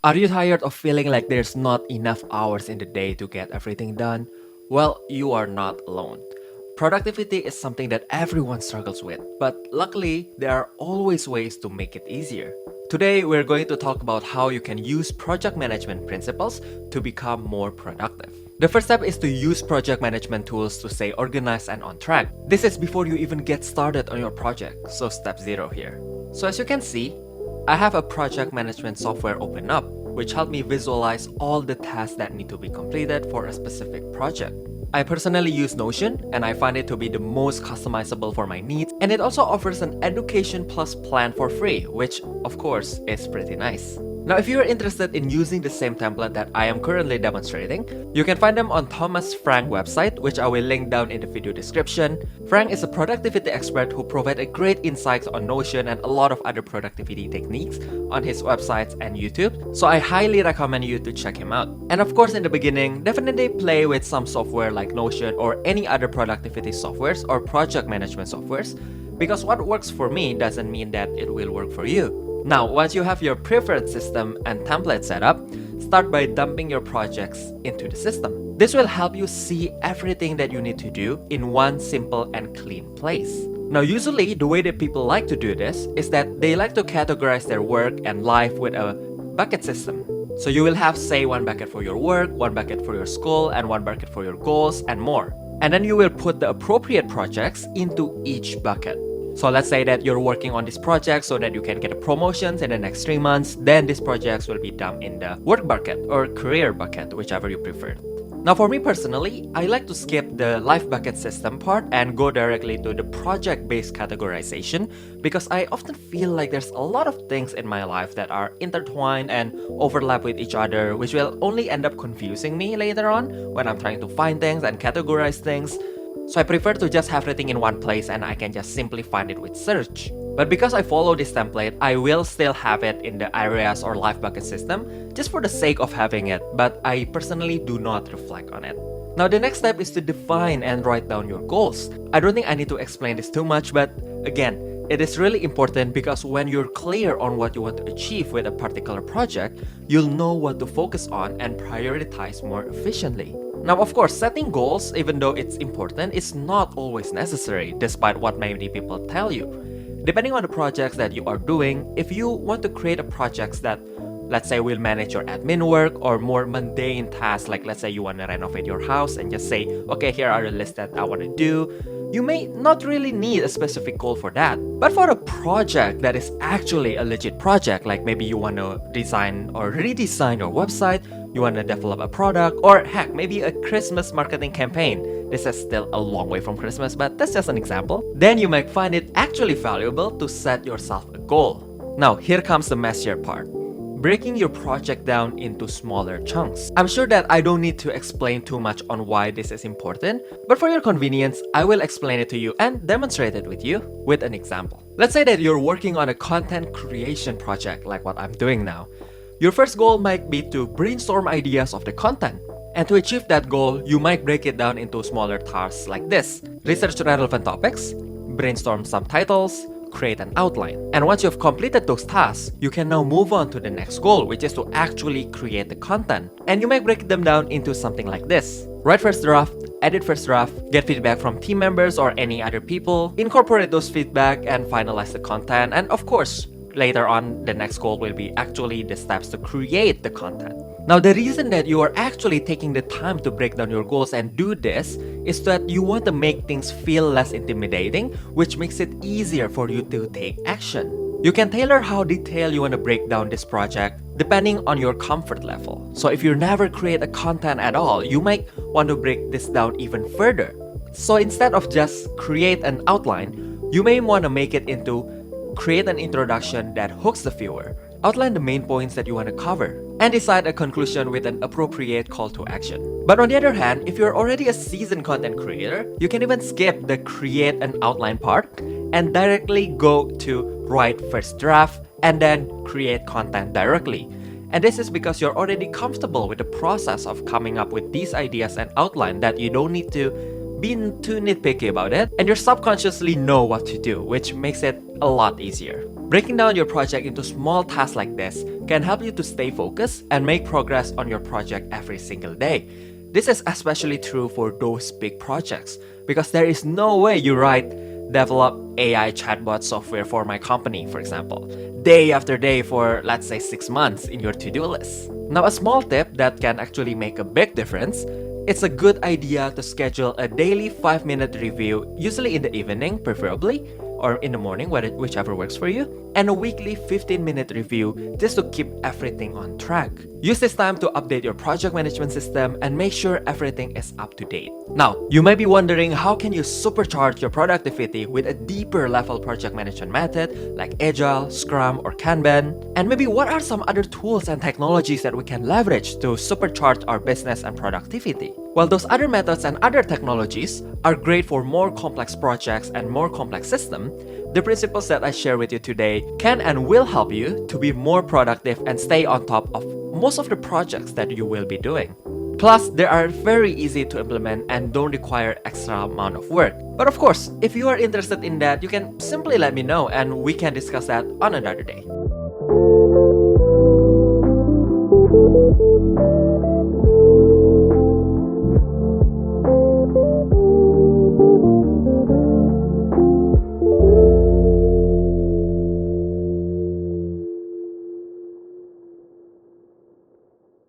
Are you tired of feeling like there's not enough hours in the day to get everything done? Well, you are not alone. Productivity is something that everyone struggles with, but luckily, there are always ways to make it easier. Today, we're going to talk about how you can use project management principles to become more productive. The first step is to use project management tools to stay organized and on track. This is before you even get started on your project, so step 0 here. So as you can see, I have a project management software open up, which helped me visualize all the tasks that need to be completed for a specific project. I personally use Notion, and I find it to be the most customizable for my needs, and it also offers an Education Plus plan for free, which of course is pretty nice. Now, if you are interested in using the same template that I am currently demonstrating, you can find them on Thomas Frank's website, which I will link down in the video description. Frank is a productivity expert who provides great insights on Notion and a lot of other productivity techniques on his websites and YouTube, so I highly recommend you to check him out. And of course, in the beginning, definitely play with some software like Notion or any other productivity softwares or project management softwares, because what works for me doesn't mean that it will work for you. Now, once you have your preferred system and template set up, start by dumping your projects into the system. This will help you see everything that you need to do in one simple and clean place. Now, usually the way that people like to do this is that they like to categorize their work and life with a bucket system. So you will have, say, one bucket for your work, one bucket for your school, and one bucket for your goals, and more. And then you will put the appropriate projects into each bucket. So let's say that you're working on this project so that you can get a promotions in the next 3 months, then these projects will be dumped in the work bucket or career bucket, whichever you prefer. Now, for me personally, I like to skip the life bucket system part and go directly to the project-based categorization, because I often feel like there's a lot of things in my life that are intertwined and overlap with each other, which will only end up confusing me later on when I'm trying to find things and categorize things. So I prefer to just have everything in one place and I can just simply find it with search. But because I follow this template, I will still have it in the areas or life bucket system just for the sake of having it, but I personally do not reflect on it. Now, the next step is to define and write down your goals. I don't think I need to explain this too much, but again, it is really important because when you're clear on what you want to achieve with a particular project, you'll know what to focus on and prioritize more efficiently. Now, of course, setting goals, even though it's important, is not always necessary, despite what many people tell you. Depending on the projects that you are doing, if you want to create a project that, let's say, will manage your admin work or more mundane tasks, like let's say you want to renovate your house and just say, okay, here are the lists that I want to do, you may not really need a specific goal for that. But for a project that is actually a legit project, like maybe you want to design or redesign your website, you want to develop a product, or heck, maybe a Christmas marketing campaign. This is still a long way from Christmas, but that's just an example. Then you might find it actually valuable to set yourself a goal. Now, here comes the messier part. Breaking your project down into smaller chunks. I'm sure that I don't need to explain too much on why this is important, but for your convenience, I will explain it to you and demonstrate it with you with an example. Let's say that you're working on a content creation project like what I'm doing now. Your first goal might be to brainstorm ideas of the content. And to achieve that goal, you might break it down into smaller tasks like this. Research relevant topics, brainstorm subtitles, create an outline. And once you've completed those tasks, you can now move on to the next goal, which is to actually create the content. And you might break them down into something like this. Write first draft, edit first draft, get feedback from team members or any other people, incorporate those feedback and finalize the content. And of course, later on, the next goal will be actually the steps to create the content. Now, the reason that you are actually taking the time to break down your goals and do this is that you want to make things feel less intimidating, which makes it easier for you to take action. You can tailor how detailed you want to break down this project depending on your comfort level. So if you never create a content at all, you might want to break this down even further. So instead of just create an outline, you may want to make it into create an introduction that hooks the viewer, outline the main points that you want to cover, and decide a conclusion with an appropriate call to action. But on the other hand, if you're already a seasoned content creator, you can even skip the create an outline part and directly go to write first draft and then create content directly. And this is because you're already comfortable with the process of coming up with these ideas and outline that you don't need to be too nitpicky about it, and you subconsciously know what to do, which makes it a lot easier. Breaking down your project into small tasks like this can help you to stay focused and make progress on your project every single day. This is especially true for those big projects because there is no way you develop AI chatbot software for my company, for example, day after day for, let's say, 6 months in your to-do list. Now, a small tip that can actually make a big difference: it's a good idea to schedule a daily 5-minute review, usually in the evening, preferably, or in the morning, whichever works for you, and a weekly 15-minute review just to keep everything on track. Use this time to update your project management system and make sure everything is up to date. Now, you might be wondering, how can you supercharge your productivity with a deeper level project management method like Agile, Scrum, or Kanban? And maybe what are some other tools and technologies that we can leverage to supercharge our business and productivity? While those other methods and other technologies are great for more complex projects and more complex systems, the principles that I share with you today can and will help you to be more productive and stay on top of most of the projects that you will be doing. Plus, they are very easy to implement and don't require extra amount of work. But of course, if you are interested in that, you can simply let me know and we can discuss that on another day.